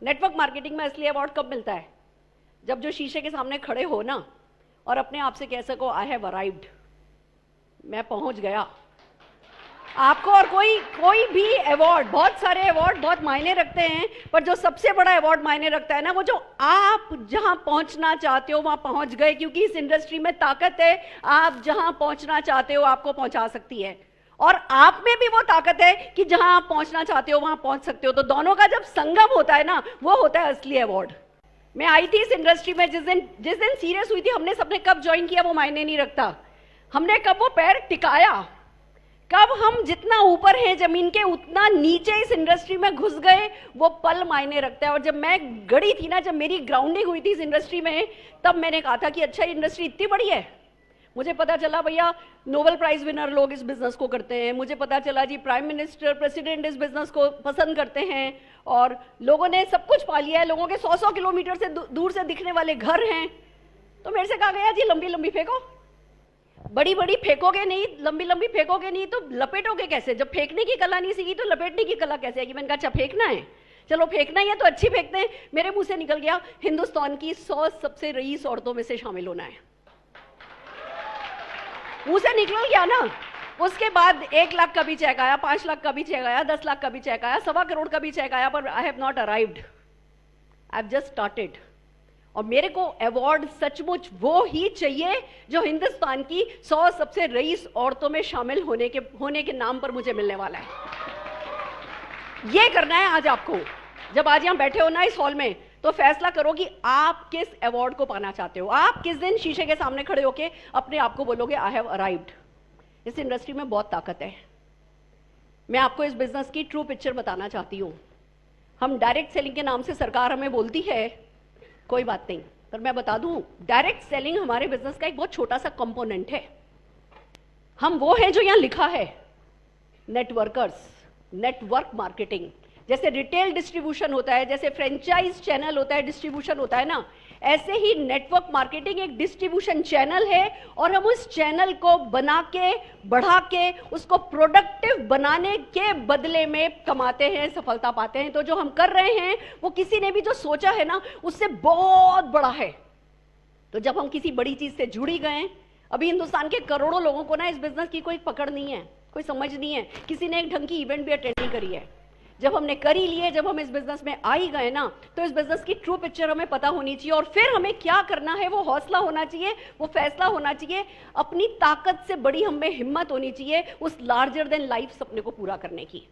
Network marketing में असली award कब मिलता है? जब जो शीशे के सामने खड़े हो ना और अपने आप से कह सको आई हैव अराइव्ड, मैं पहुंच गया। आपको और कोई भी अवार्ड, बहुत सारे अवार्ड बहुत मायने रखते हैं, पर जो सबसे बड़ा अवार्ड मायने रखता है ना, वो जो आप जहां पहुंचना चाहते हो वहां पहुंच गए, क्योंकि इस इंडस्ट्री में ताकत है, आप जहां पहुंचना चाहते हो आपको पहुंचा सकती है, और आप में भी वो ताकत है कि जहां आप पहुंचना चाहते हो वहां पहुंच सकते हो। तो दोनों का जब संगम होता है ना, वो होता है असली अवार्ड। मैं आई थी इस इंडस्ट्री में जिस दिन सीरियस हुई थी, हमने सबने कब ज्वाइन किया वो मायने नहीं रखता, हमने कब वो पैर टिकाया, कब हम जितना ऊपर हैं जमीन के उतना नीचे इस इंडस्ट्री में घुस गए, वो पल मायने रखता है। और जब मैं गड़ी थी ना, जब मेरी ग्राउंडिंग हुई थी इस इंडस्ट्री में, तब मैंने कहा था कि अच्छा इंडस्ट्री इतनी बड़ी है। मुझे पता चला भैया नोबेल प्राइज विनर लोग इस बिजनेस को करते हैं, मुझे पता चला जी प्राइम मिनिस्टर प्रेसिडेंट इस बिजनेस को पसंद करते हैं, और लोगों ने सब कुछ पा लिया है, लोगों के 100-100 किलोमीटर से दूर से दिखने वाले घर हैं। तो मेरे से कहा गया जी लंबी लंबी फेंको, बड़ी बड़ी फेंकोगे नहीं, लंबी लंबी फेंकोगे नहीं तो लपेटोगे कैसे? जब फेंकने की कला नहीं सीखी तो लपेटने की कला कैसे आएगी? मैंने कहा अच्छा फेंकना है, चलो फेंकना ही है तो अच्छी फेंकते हैं। मेरे मुंह से निकल गया हिंदुस्तान की 100 सबसे रईस औरतों में से शामिल होना है, मुंह से निकल गया ना। उसके बाद 1 लाख का भी चेक आया, 5 लाख का भी चेक आया, 10 लाख का भी चेक आया, 1.25 करोड़ का भी चेक आया, पर I have not arrived, I have just started. और मेरे को अवार्ड सचमुच वो ही चाहिए जो हिंदुस्तान की 100 सबसे रईस औरतों में शामिल होने के नाम पर मुझे मिलने वाला है। ये करना है आज आपको। जब आज यहां बैठे हो ना इस हॉल में, तो फैसला करो कि आप किस अवार्ड को पाना चाहते हो। आप किस दिन शीशे के सामने खड़े होके अपने आप को बोलोगे आई हैव अराइव्ड। इस इंडस्ट्री में बहुत ताकत है। मैं आपको इस बिजनेस की ट्रू पिक्चर बताना चाहती हूं। हम डायरेक्ट सेलिंग के नाम से सरकार हमें बोलती है, कोई बात नहीं, पर मैं बता दूं डायरेक्ट सेलिंग हमारे बिजनेस का एक बहुत छोटा सा कंपोनेंट है। हम वो है जो यहां लिखा है नेटवर्कर्स, नेटवर्क मार्केटिंग। जैसे रिटेल डिस्ट्रीब्यूशन होता है, जैसे फ्रेंचाइज चैनल होता है, डिस्ट्रीब्यूशन होता है ना, ऐसे ही नेटवर्क मार्केटिंग एक डिस्ट्रीब्यूशन चैनल है, और हम उस चैनल को बना के बढ़ा के उसको प्रोडक्टिव बनाने के बदले में कमाते हैं, सफलता पाते हैं। तो जो हम कर रहे हैं वो किसी ने भी जो सोचा है ना उससे बहुत बड़ा है। तो जब हम किसी बड़ी चीज से जुड़ी गए, अभी हिंदुस्तान के करोड़ों लोगों को ना इस बिजनेस की कोई पकड़ नहीं है, कोई समझ नहीं है, किसी ने एक ढंग की इवेंट भी अटेंड नहीं करी है। जब हमने करी लिए, जब हम इस बिजनेस में आ ही गए ना, तो इस बिजनेस की ट्रू पिक्चर हमें पता होनी चाहिए, और फिर हमें क्या करना है वो हौसला होना चाहिए, वो फैसला होना चाहिए, अपनी ताकत से बड़ी हमें हिम्मत होनी चाहिए उस लार्जर देन लाइफ सपने को पूरा करने की।